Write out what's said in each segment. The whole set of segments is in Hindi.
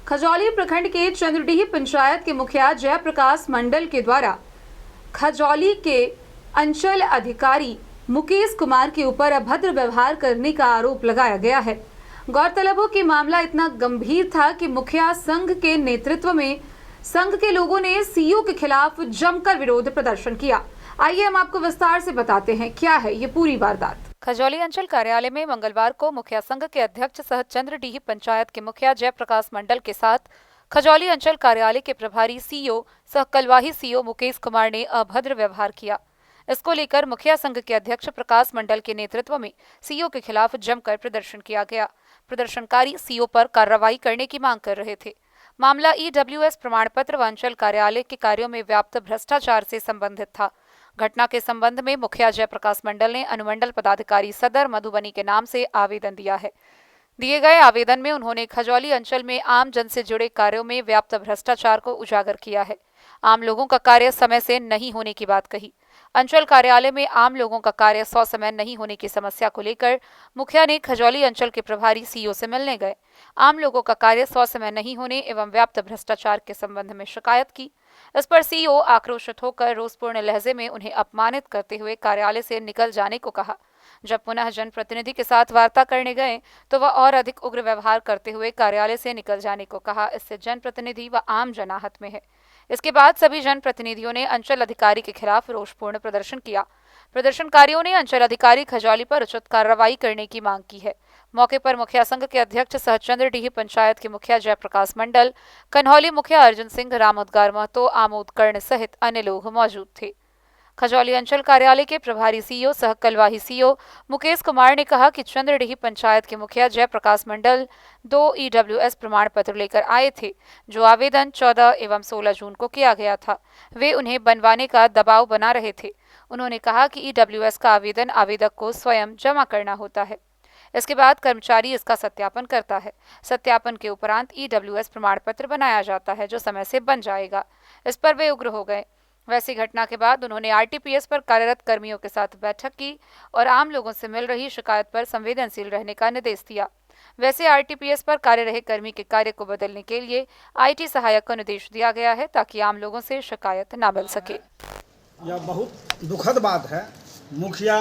खजौली प्रखंड के चंद्रडीह पंचायत के मुखिया जयप्रकाश मंडल के द्वारा खजौली के अंचल अधिकारी मुकेश कुमार के ऊपर अभद्र व्यवहार करने का आरोप लगाया गया है। गौरतलब हो कि मामला इतना गंभीर था कि मुखिया संघ के नेतृत्व में संघ के लोगों ने सीईओ के खिलाफ जमकर विरोध प्रदर्शन किया। आइए हम आपको विस्तार से बताते हैं क्या है ये पूरी वारदात। खजौली अंचल कार्यालय में मंगलवार को मुखिया संघ के अध्यक्ष सह चंद्रडीह पंचायत के मुखिया जयप्रकाश मंडल के साथ खजौली अंचल कार्यालय के प्रभारी सीईओ सह कलवाही सीईओ मुकेश कुमार ने अभद्र व्यवहार किया। इसको लेकर मुखिया संघ के अध्यक्ष प्रकाश मंडल के नेतृत्व में सीईओ के खिलाफ जमकर प्रदर्शन किया गया। प्रदर्शनकारी सीईओ पर कार्रवाई करने की मांग कर रहे थे। मामला ईडब्ल्यूएस प्रमाण पत्र व अंचल कार्यालय के कार्यों में व्याप्त भ्रष्टाचार से संबंधित था। घटना के संबंध में मुखिया जयप्रकाश मंडल ने अनुमंडल पदाधिकारी सदर मधुबनी के नाम से आवेदन दिया है। दिए गए आवेदन में उन्होंने खजौली अंचल में आम जन से जुड़े कार्यों में व्याप्त भ्रष्टाचार को उजागर किया है। आम लोगों का कार्य समय से नहीं होने की बात कही। अंचल कार्यालय में आम लोगों का कार्य ससमय नहीं होने की समस्या को लेकर मुखिया ने खजौली अंचल के प्रभारी सीईओ से मिलने गए। आम लोगों का कार्य ससमय नहीं होने एवं व्याप्त भ्रष्टाचार के संबंध में शिकायत की। इस पर सीईओ आक्रोशित होकर रोषपूर्ण लहजे में उन्हें अपमानित करते हुए कार्यालय से निकल जाने को कहा। जब पुनः जनप्रतिनिधि के साथ वार्ता करने गए तो वह और अधिक उग्र व्यवहार करते हुए कार्यालय से निकल जाने को कहा। इससे जनप्रतिनिधि व आम जन आहत में है। इसके बाद सभी जनप्रतिनिधियों ने अंचल अधिकारी के खिलाफ रोषपूर्ण प्रदर्शन किया। प्रदर्शनकारियों ने अंचल अधिकारी खजौली पर उचित कार्रवाई करने की मांग की है। मौके पर मुखिया संघ के अध्यक्ष सह चंद्रडीह पंचायत के मुखिया जयप्रकाश मंडल, कन्हौली मुखिया अर्जुन सिंह, रामोदगार महतो, आमोद कर्ण सहित अन्य लोग मौजूद थे। खजौली अंचल कार्यालय के प्रभारी सीईओ सह कलवाही सीईओ मुकेश कुमार ने कहा कि चंद्रडीह पंचायत के मुखिया जयप्रकाश मंडल 2 ईडब्ल्यूएस प्रमाण पत्र लेकर आए थे, जो आवेदन 14 एवं 16 जून को किया गया था। वे उन्हें बनवाने का दबाव बना रहे थे। उन्होंने कहा कि ईडब्ल्यूएस का आवेदन आवेदक को स्वयं जमा करना होता है। इसके बाद कर्मचारी इसका सत्यापन करता है। सत्यापन के उपरांत ईडब्ल्यूएस प्रमाण पत्र बनाया जाता है, जो समय से बन जाएगा। इस पर वे उग्र हो गए। वैसी घटना के बाद उन्होंने आरटीपीएस पर कार्यरत कर्मियों के साथ बैठक की और आम लोगों से मिल रही शिकायत पर संवेदनशील रहने का निर्देश दिया। वैसे आरटीपीएस पर कार्य रहे कर्मी के कार्य को बदलने के लिए आईटी सहायक को निर्देश दिया गया है, ताकि आम लोगों से शिकायत न मिल सके। यह बहुत दुखद बात है। मुखिया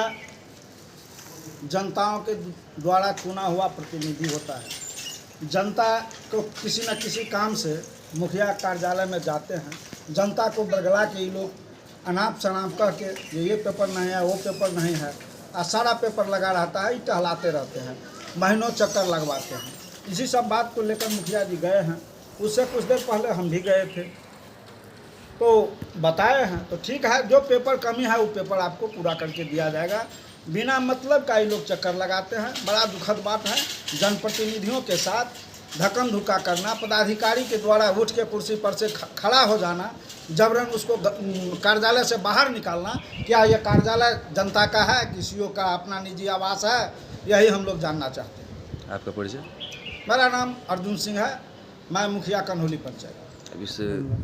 जनताओं के द्वारा चुना हुआ प्रतिनिधि होता है। जनता को किसी न किसी काम से मुखिया कार्यालय में जाते हैं। जनता को बरगला के ये लोग अनाप शनाप कह के ये पेपर नहीं है, वो पेपर नहीं है, सारा पेपर लगा रहता है, टहलाते रहते हैं, महीनों चक्कर लगवाते हैं। इसी सब बात को लेकर मुखिया जी गए हैं। उससे कुछ देर पहले हम भी गए थे तो बताए हैं। तो ठीक है, जो पेपर कमी है वो पेपर आपको पूरा करके दिया जाएगा। बिना मतलब का ये लोग चक्कर लगाते हैं। बड़ा दुखद बात है। जनप्रतिनिधियों के साथ धक्कम धुक्का करना, पदाधिकारी के द्वारा उठ के कुर्सी पर से खड़ा हो जाना, जबरन उसको कार्यालय से बाहर निकालना। क्या यह कार्यालय जनता का है कि सीईओ का अपना निजी आवास है? यही हम लोग जानना चाहते हैं। आपका परिचय? मेरा नाम अर्जुन सिंह है। मैं मुखिया कन्हौली पंचायत। अब इस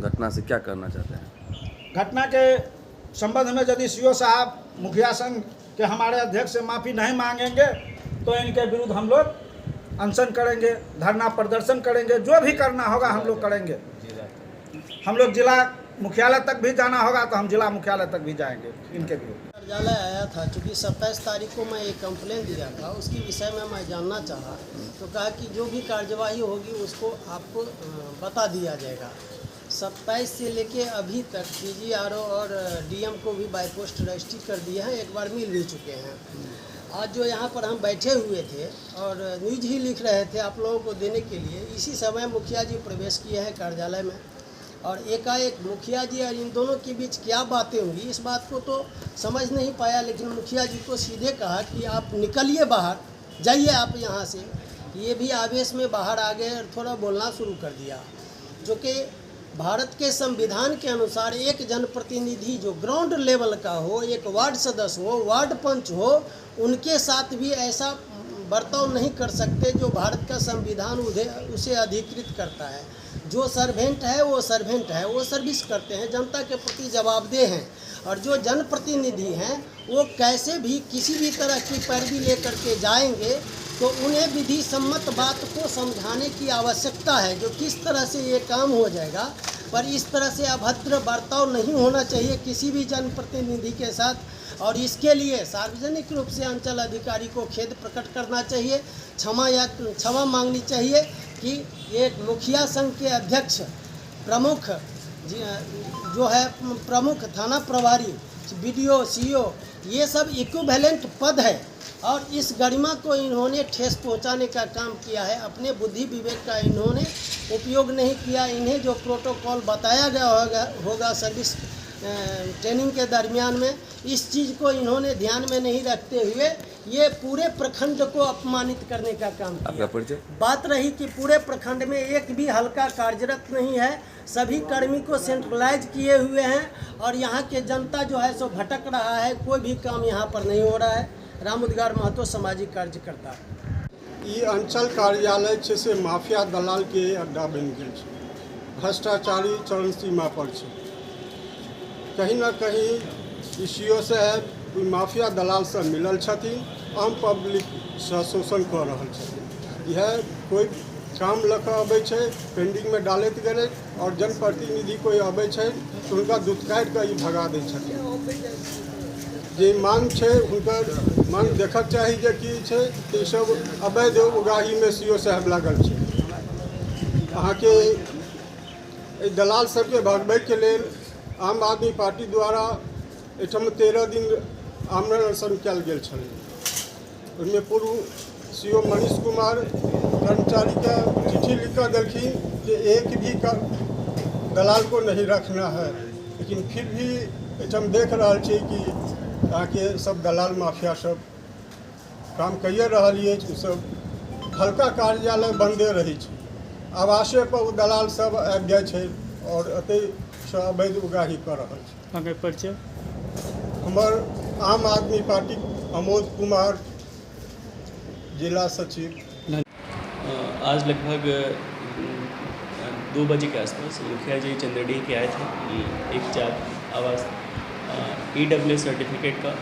घटना से क्या करना चाहते हैं? घटना के संबंध में यदि सीईओ साहब मुखिया संघ के हमारे अध्यक्ष से माफ़ी नहीं मांगेंगे तो इनके विरुद्ध हम लोग अनशन करेंगे, धरना प्रदर्शन करेंगे, जो भी करना होगा हम लोग करेंगे। हम लोग जिला मुख्यालय तक भी जाना होगा तो हम जिला मुख्यालय तक भी जाएंगे इनके विरुद्ध। कार्यालय आया था, चूँकि 27 तारीख को मैं एक कंप्लेंट दिया था, उसके विषय में मैं जानना चाहा तो कहा कि जो भी कार्यवाही होगी उसको आपको बता दिया जाएगा। 27 से लेके अभी तक पीजीआरओ और डीएम को भी बाय पोस्ट रजिस्ट्री कर दिए हैं, एक बार मिल भी चुके हैं। आज जो यहाँ पर हम बैठे हुए थे और न्यूज ही लिख रहे थे आप लोगों को देने के लिए, इसी समय मुखिया जी प्रवेश किए हैं कार्यालय में और एकाएक मुखिया जी और इन दोनों के बीच क्या बातें होंगी इस बात को तो समझ नहीं पाया, लेकिन मुखिया जी को सीधे कहा कि आप निकलिए बाहर, जाइए आप यहाँ से। ये भी आवेश में बाहर आ गए और थोड़ा बोलना शुरू कर दिया, जो कि भारत के संविधान के अनुसार एक जनप्रतिनिधि जो ग्राउंड लेवल का हो, एक वार्ड सदस्य हो, वार्ड पंच हो, उनके साथ भी ऐसा बर्ताव नहीं कर सकते जो भारत का संविधान उसे अधिकृत करता है। जो सर्वेंट है वो सर्वेंट है, वो सर्विस करते हैं, जनता के प्रति जवाबदेह हैं। और जो जनप्रतिनिधि हैं वो कैसे भी किसी भी तरह की पैरवी लेकर के जाएंगे तो उन्हें विधि सम्मत बात को समझाने की आवश्यकता है, जो किस तरह से ये काम हो जाएगा। पर इस तरह से अभद्र बर्ताव नहीं होना चाहिए किसी भी जनप्रतिनिधि के साथ, और इसके लिए सार्वजनिक रूप से अंचल अधिकारी को खेद प्रकट करना चाहिए, क्षमा मांगनी चाहिए कि एक मुखिया संघ के अध्यक्ष, प्रमुख जो है प्रमुख थाना प्रभारी, BDO, CO, ये सब इक्विवेलेंट पद है, और इस गरिमा को इन्होंने ठेस पहुंचाने का काम किया है। अपने बुद्धि विवेक का इन्होंने उपयोग नहीं किया। इन्हें जो प्रोटोकॉल बताया गया होगा सर्विस ट्रेनिंग के दरमियान में, इस चीज़ को इन्होंने ध्यान में नहीं रखते हुए ये पूरे प्रखंड को अपमानित करने का काम किया। बात रही कि पूरे प्रखंड में एक भी हल्का कार्यरत नहीं है, सभी कर्मी को सेंट्रलाइज किए हुए हैं, और यहाँ के जनता जो है सो भटक रहा है, कोई भी काम यहाँ पर नहीं हो रहा है। राम उद्गार महतो, सामाजिक कार्यकर्ता। ई अंचल कार्यालय छै से माफिया दलाल के अड्डा बनि गेल छै, भ्रष्टाचारी चरम सीमा पर छै। कहीं ना कहीं CO साहब माफिया दलाल से मिलल छथिन, आम पब्लिक से शोषण कर रहल छथिन। यह कोई काम लऽ कऽ अबै छै, पेंडिंग में डालैत गेलै, और जनप्रतिनिधि कोई अबै छै तो हुनका दुत्कारि कऽ ई भगा दै छथिन। जे मांग छै हुनकर मांग देखक चाही जे की छै, ई सब अवैध उगाही में CO साहब लागल छै। अहाँके एहि दलाल सबके भगबैके लेल आम आदमी पार्टी द्वारा एहिठाम 13 दिन आमरण अनशन कयल गेल छलै। ओहिमे पूर्व CO मनीष कुमार कर्मचारी का चिट्ठी लिख कर देलखिन कि एक भी दलाल को नहीं रखना है, लेकिन फिर भी एहिठाम देख रहा छी कि अहाँके सब दलाल माफिया सब काम कइए रहल अछि। सब हल्का कार्यालय बंदे रहै छै, आवासे पर ओ दलाल सब आबि जाइ छै और एतै से अवैध उगाही कर रहल छै। अहाँके परिचय? हमर आम आदमी पार्टी अमोद कुमार, जिला सचिव। आज लगभग 2 बजे के आसपास मुखिया जी चंद्रडीह के आए थे। एक जात आवास EWS सर्टिफिकेट का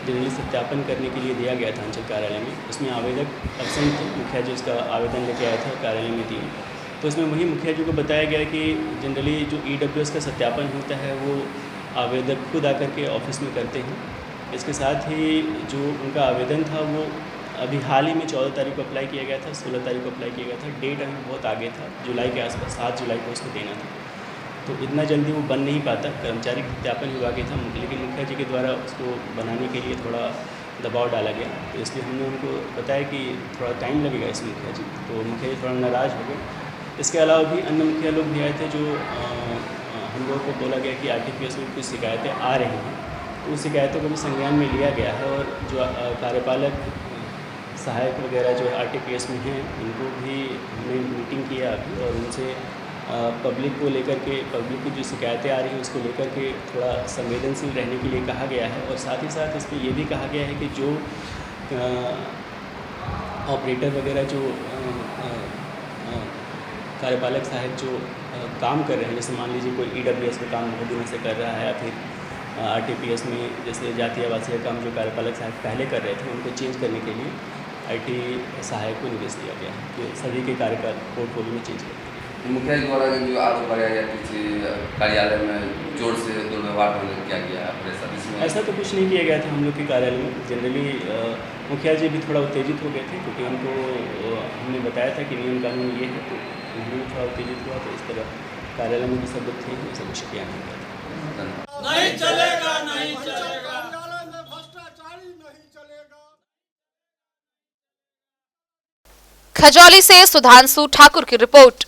जनरली सत्यापन करने के लिए दिया गया था अंचल कार्यालय में। उसमें आवेदक एब्सेंट थे, मुखिया जी उसका आवेदन लेके आए थे, कार्यालय में दिए। तो उसमें वही मुखिया जी को बताया गया कि जनरली जो EWS का सत्यापन होता है वो आवेदक खुद आकर के ऑफिस में करते हैं। इसके साथ ही जो उनका आवेदन था वो अभी हाल ही में 14 तारीख को अप्लाई किया गया था, 16 तारीख को अप्लाई किया गया था। डेट अभी बहुत आगे था, जुलाई के आसपास 7 जुलाई को उसको देना था। तो इतना जल्दी वो बन नहीं पाता, कर्मचारी सत्यापन विभाग के था, लेकिन मुखिया जी के द्वारा उसको बनाने के लिए थोड़ा दबाव डाला गया। तो इसलिए हमने उनको बताया कि थोड़ा टाइम लगेगा इस मुखिया जी। तो मुखिया जी थोड़ा नाराज़ हो गए। इसके अलावा भी अन्य मुखिया लोग भी आए थे, जो हम लोगों को बोला गया कि RTPS में कुछ शिकायतें आ रही हैं, तो उस शिकायतों को भी संज्ञान में लिया गया है। और जो कार्यपालक सहायक वगैरह जो RTPS में हैं उनको भी हमने मीटिंग किया अभी, और उनसे पब्लिक को लेकर के, पब्लिक की जो शिकायतें आ रही हैं उसको लेकर के थोड़ा संवेदनशील रहने के लिए कहा गया है। और साथ ही साथ इस पर ये भी कहा गया है कि जो ऑपरेटर वगैरह जो कार्यपालक सहायक जो काम कर रहे हैं, जैसे मान लीजिए कोई EWS का काम बहुत दिनों से कर रहा है, या फिर RTPS में जैसे जातीय आवासीय काम जो कार्यपालक सहायक पहले कर रहे थे उनको चेंज करने के लिए IT सहायक को निर्देश दिया गया है कि सभी के कार्यकाल पोर्टफोलियो में चेंज करें। मुखिया जी द्वारा जो आरोप लगाया गया किसी कार्यालय में जोर से दुर्व्यवहार किया गया है, ऐसा तो कुछ नहीं किया गया था हम लोग के कार्यालय में। जनरली मुखिया जी भी थोड़ा उत्तेजित हो गए थे, क्योंकि उनको हमने बताया था कि नियम कानून ये है, तो उन्होंने थोड़ा उत्तेजित हुआ। तो इस तरह कार्यालय में भी सब लोग थे, सब कुछ किया नहीं चलेगा, नहीं चलेगा। खजौली से सुधांशु ठाकुर की रिपोर्ट।